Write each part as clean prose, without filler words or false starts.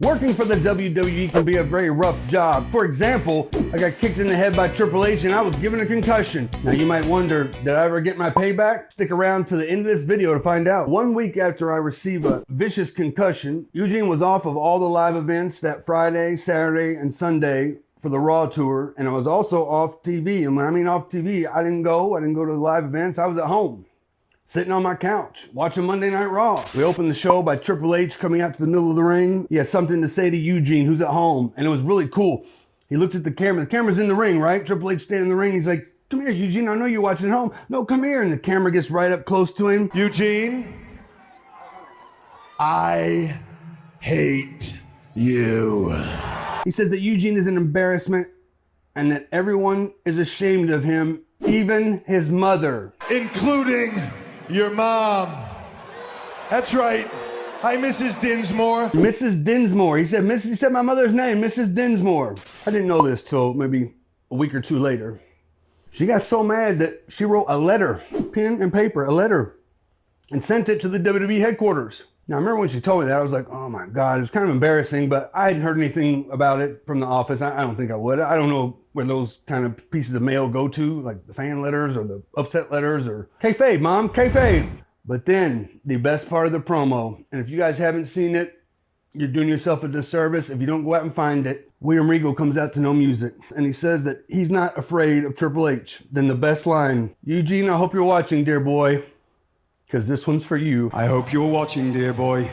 Working for the WWE can be a very rough job. For example, I got kicked in the head by Triple H and I was given a concussion. Now you might wonder, did I ever get my payback? Stick around to the end of this video to find out. 1 week after I received a vicious concussion, Eugene was off of all the live events that Friday, Saturday, and Sunday for the Raw tour, and I was also off TV. And when I mean off TV, I didn't go to the live events. I was at home, sitting on my couch, watching Monday Night Raw. We opened the show by Triple H coming out to the middle of the ring. He has something to say to Eugene, who's at home, and it was really cool. He looks at the camera. The camera's in the ring, right? Triple H standing in the ring. He's like, come here, Eugene. I know you're watching at home. No, come here. And the camera gets right up close to him. Eugene, I hate you. He says that Eugene is an embarrassment and that everyone is ashamed of him, even his mother. Including your mom. That's right. Hi, Mrs. Dinsmore. Mrs. Dinsmore. He said my mother's name, Mrs. Dinsmore. I didn't know this till maybe a week or two later. She got so mad that she wrote a letter, pen and paper, a letter, and sent it to the WWE headquarters. Now, I remember when she told me that, I was like, oh my God, it was kind of embarrassing, but I hadn't heard anything about it from the office. I don't think I would. I don't know where those kind of pieces of mail go to, like the fan letters or the upset letters or kayfabe, Mom, kayfabe. But then the best part of the promo, and if you guys haven't seen it, you're doing yourself a disservice if you don't go out and find it. William Regal comes out to no music, and he says that he's not afraid of Triple H. Then the best line, Eugene, I hope you're watching, dear boy, because this one's for you. I hope you're watching, dear boy,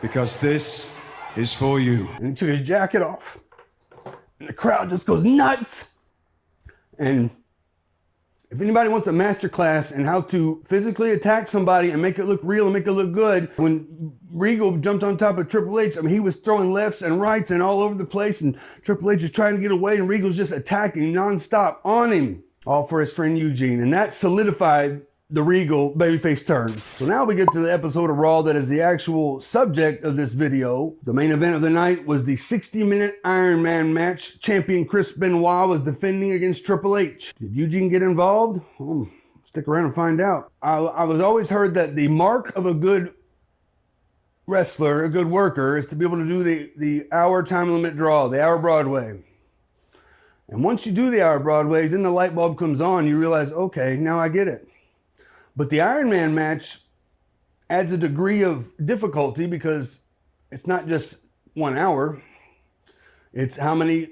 because this is for you. And he took his jacket off, and the crowd just goes nuts. And if anybody wants a master class in how to physically attack somebody and make it look real and make it look good, when Regal jumped on top of Triple H, I mean, he was throwing lefts and rights and all over the place, and Triple H is trying to get away, and Regal's just attacking nonstop on him, all for his friend Eugene. And that solidified the Regal babyface turn. So now we get to the episode of Raw that is the actual subject of this video. The main event of the night was the 60-minute Iron Man match. Champion Chris Benoit was defending against Triple H. Did Eugene get involved? Well, stick around and find out. I was always heard that the mark of a good wrestler, a good worker, is to be able to do the hour time limit draw, the hour Broadway. And once you do the hour Broadway, then the light bulb comes on. You realize, okay, now I get it. But the Iron Man match adds a degree of difficulty because it's not just 1 hour. It's how many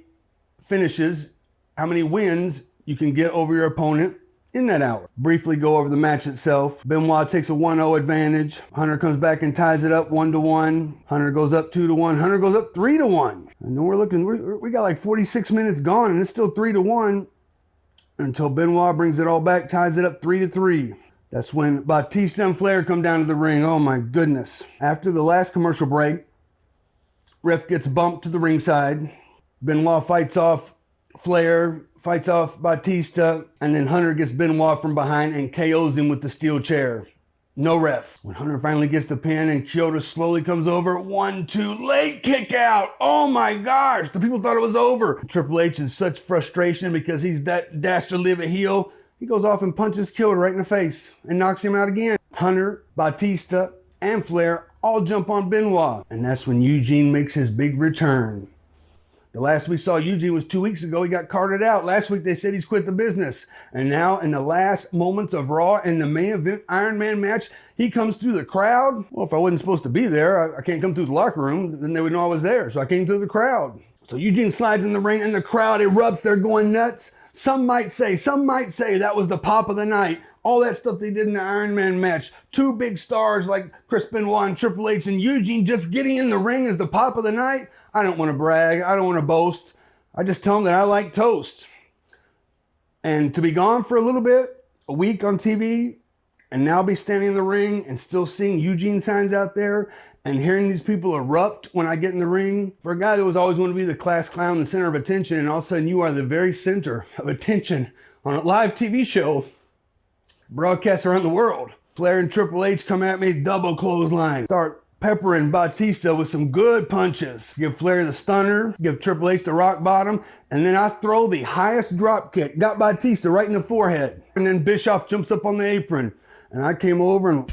finishes, how many wins you can get over your opponent in that hour. Briefly go over the match itself. Benoit takes a 1-0 advantage. Hunter comes back and ties it up 1-1. Hunter goes up 2-1. Hunter goes up 3-1. And then we're looking, we got like 46 minutes gone and it's still 3-1 until Benoit brings it all back, ties it up 3-3. That's when Batista and Flair come down to the ring. Oh my goodness. After the last commercial break, ref gets bumped to the ringside. Benoit fights off Flair, fights off Batista, and then Hunter gets Benoit from behind and KOs him with the steel chair. No ref. When Hunter finally gets the pin and Kyoto slowly comes over, 1-2, leg kick out. Oh my gosh, the people thought it was over. Triple H in such frustration because he's that dastardly of a heel, he goes off and punches Kyoto right in the face and knocks him out again. Hunter, Batista, and Flair all jump on Benoit. And that's when Eugene makes his big return. The last we saw Eugene was 2 weeks ago. He got carted out. Last week they said he's quit the business. And now in the last moments of Raw in the main event Iron Man match, he comes through the crowd. Well, if I wasn't supposed to be there, I can't come through the locker room, then they would know I was there. So I came through the crowd. So Eugene slides in the ring and the crowd erupts. They're going nuts. Some might say that was the pop of the night. All that stuff they did in the Iron Man match. Two big stars like Chris Benoit and Triple H and Eugene just getting in the ring is the pop of the night. I don't want to brag. I don't want to boast. I just tell them that I like toast. And to be gone for a little bit, a week on TV, and now be standing in the ring and still seeing Eugene signs out there and hearing these people erupt when I get in the ring. For a guy that was always going to be the class clown, the center of attention, and all of a sudden you are the very center of attention on a live TV show broadcast around the world. Flair and Triple H come at me, double clothesline. Start peppering Batista with some good punches. Give Flair the stunner, give Triple H the rock bottom, and then I throw the highest drop kick. Got Batista right in the forehead. And then Bischoff jumps up on the apron. And I came over and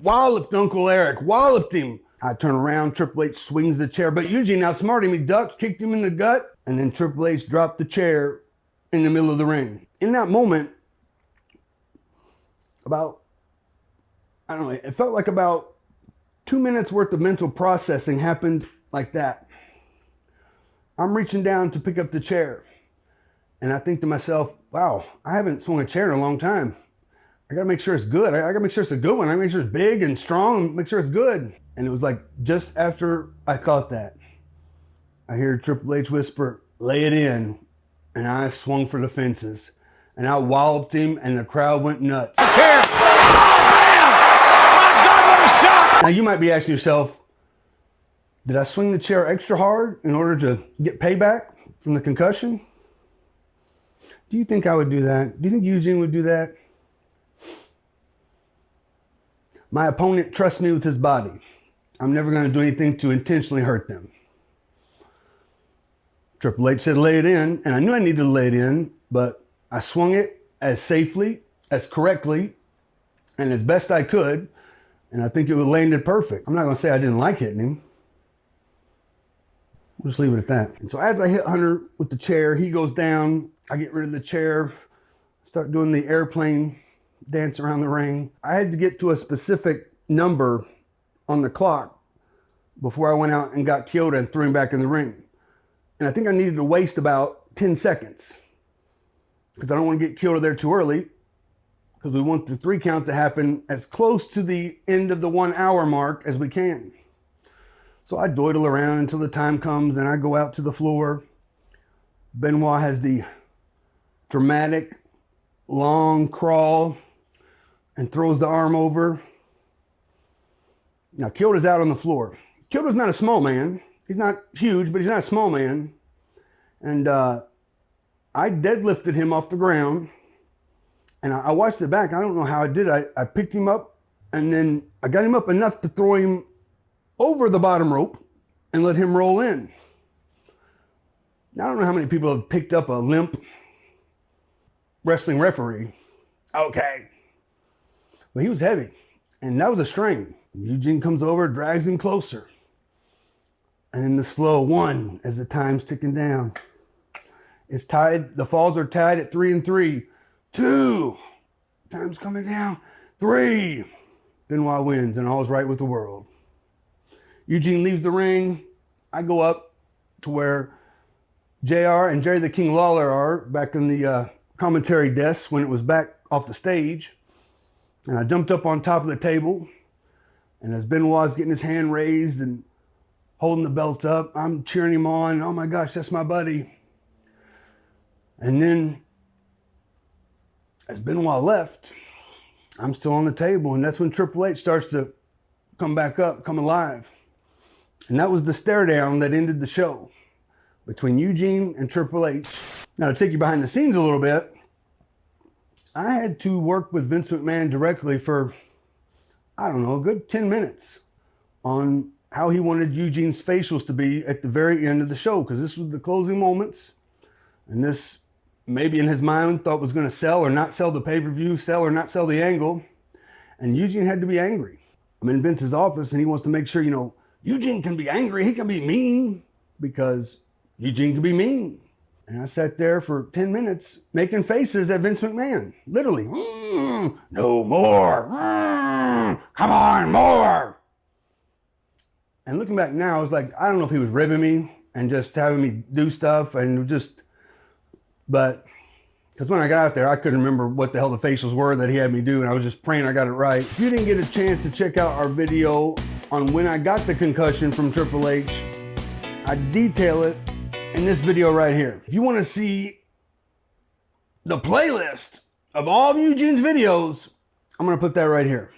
walloped Uncle Eric, walloped him I turn around, Triple H swings the chair, but Eugene outsmarted me, ducked, kicked him in the gut, and then Triple H dropped the chair in the middle of the ring. In that moment, it felt like about 2 minutes worth of mental processing happened like that. I'm reaching down to pick up the chair, and I think to myself, wow, I haven't swung a chair in a long time. I gotta make sure it's good. I gotta make sure it's a good one. I gotta make sure it's big and strong and make sure it's good. And it was like just after I thought that, I hear Triple H whisper, "Lay it in." And I swung for the fences. And I walloped him and the crowd went nuts. Chair. Oh, damn! My God, what a shot! Now you might be asking yourself, did I swing the chair extra hard in order to get payback from the concussion? Do you think I would do that? Do you think Eugene would do that? My opponent trusts me with his body. I'm never going to do anything to intentionally hurt them. Triple H said lay it in, and I knew I needed to lay it in, but I swung it as safely, as correctly, and as best I could, and I think it landed perfect. I'm not going to say I didn't like hitting him. We'll just leave it at that. And so as I hit Hunter with the chair, he goes down, I get rid of the chair, start doing the airplane dance around the ring. I had to get to a specific number on the clock before I went out and got Kyoto and threw him back in the ring. And I think I needed to waste about 10 seconds because I don't want to get Kyoto there too early because we want the 3 count to happen as close to the end of the 1 hour mark as we can. So I doidle around until the time comes and I go out to the floor. Benoit has the dramatic long crawl and throws the arm over. Now Kyoto's out on the floor. Kyoto's not a small man. He's not huge, but he's not a small man. And I deadlifted him off the ground. And I watched it back. I don't know how I did it. I picked him up, and then I got him up enough to throw him over the bottom rope and let him roll in. Now, I don't know how many people have picked up a limp wrestling referee. Okay. But he was heavy, and that was a strain. Eugene comes over, drags him closer. And then the slow 1 as the time's ticking down. It's tied. The falls are tied at 3 and 3. 2. Time's coming down. 3. Benoit wins and all's right with the world. Eugene leaves the ring. I go up to where JR and Jerry the King Lawler are back in the commentary desk when it was back off the stage. And I jumped up on top of the table. And as Benoit's getting his hand raised and holding the belt up, I'm cheering him on. Oh my gosh, that's my buddy. And then as Benoit left, I'm still on the table. And that's when Triple H starts to come back up, come alive. And that was the stare down that ended the show between Eugene and Triple H. Now to take you behind the scenes a little bit, I had to work with Vince McMahon directly for, I don't know, a good 10 minutes on how he wanted Eugene's facials to be at the very end of the show, because this was the closing moments, and this maybe in his mind thought was going to sell or not sell the pay-per-view, sell or not sell the angle, and Eugene had to be angry. I'm in Vince's office and he wants to make sure, Eugene can be angry, he can be mean, because Eugene can be mean. And I sat there for 10 minutes making faces at Vince McMahon, literally. No more, come on, more. And looking back now, I was like, I don't know if he was ribbing me and just having me do stuff but because when I got out there, I couldn't remember what the hell the facials were that he had me do, and I was just praying I got it right. If you didn't get a chance to check out our video on when I got the concussion from Triple H, I detail it in this video right here. If you want to see the playlist of all of Eugene's videos, I'm going to put that right here.